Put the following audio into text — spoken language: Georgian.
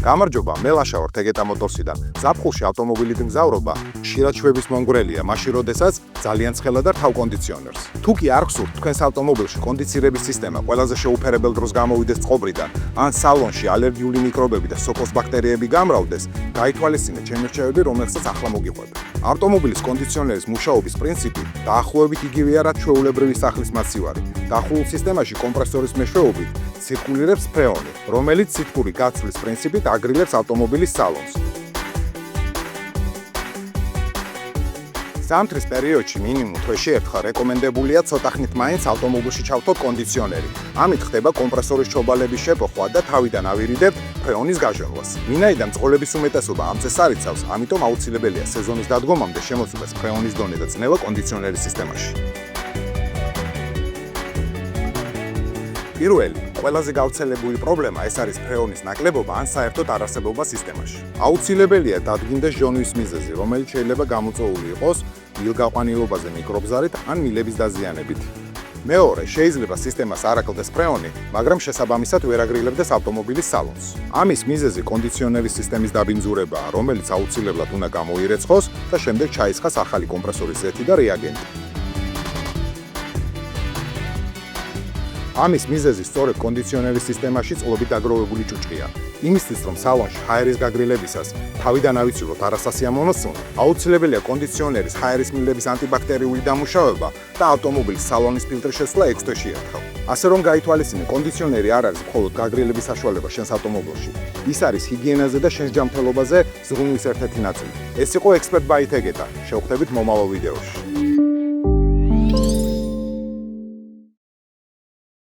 გამარჯობა, მე ლაშა ვარ Tegeta Motors-იდან. ზაფხულში ავტომობილით მგზავრობა ხშირად შვების მონგვრელია, მაშინ როდესაც ძალიან ცხელა და რთავ კონდიციონერს. თუ კი არ გსურთ თქვენს ავტომობილში კონდიცირების სისტემა ყველაზე შეუფერებელ დროს გამოვიდეს წყობრიდან, ან სალონში ალერგიული მიკრობები და სოკოს ბაქტერიები გამრავლდეს, გაითვალისწინეთ ჩემი რჩევები, რომელსაც ახლა მოგიყვება. ავტომობილის კონდიციონერის მუშაობის პრინციპი დაახლოებით იგივეა, რაც ჩვეულებრივი სახლის მაცივარი. დახურულ სისტემაში კომპრესორის მეშვეობით ცირკულირებს ფრეონი, რომელიც სითბური გაცვლის პრინციპით აგრილებს ავტომობილის სალონს. სამთრის პერიოდში მინიმუმ თვეში ერთხელ რეკომენდებულია ცოტა ხნით მაინც ავტომობილში ჩავთოთ კონდიციონერი. ამით ხდება კომპრესორის ჩობალების შეფოხვა და თავიდან ავირიდებთ ფრეონის გაჟონვას. ვინაიდან წყლების უმეტესობა ამ წესს არ იცავს, ამიტომ აუცილებელია სეზონის დადგომამდე შემოწმდეს ფრეონის დონე და წნევა კონდიციონერის სისტემაში. პირველი, ყველაზე გავრცელებული პრობლემა ეს არის ფრეონის ნაკლებობა ან საერთოდ არარსებობა სისტემაში. აუცილებელია დადგინდეს ჟონვის მიზეზი, რომელიც შეიძლება გამოწვეული იყოს მილგაყვანილობაზე მიკრობზარით ან მილების დაზიანებით. მეორე, შეიძლება სისტემას არ აკლდეს ფრეონი, მაგრამ შესაბამისად ვერ აგრილებდეს ავტომობილის სალონს. ამის მიზეზი კონდიციონერის სისტემის დაბინძურებაა, რომელიც აუცილებლად უნდა გამოირეცხოს და შემდეგ ჩაისხას ახალი კომპრესორის ზეთი და რეაგენტი. ამის მიზეზი სწორედ კონდიციონერის სისტემაში წყლობით დაგროვებული ჭუჭყია. იმისთვის, რომ სალონში ჰაერის გაგრილებისას თავიდან ავიცილოთ არასასიამოვნო წვნა, აუცილებელია კონდიციონერის ჰაერის მილების ანტიბაქტერიული დამუშავება და ავტომობილის სალონის ფილტრის შეცვლა 6 თვეში ერთხელ. ასე რომ გაითვალისწინე, კონდიციონერი არ არის მხოლოდ გაგრილების საშუალება შენს ავტომობილში. ის არის ჰიგიენაზე და შენს ჯანმრთელობაზე ზრუნვის ერთ-ერთი ნაწილი. ეს იყო Expert by Tegeta. შევხვდებით მომავალ ვიდეოში.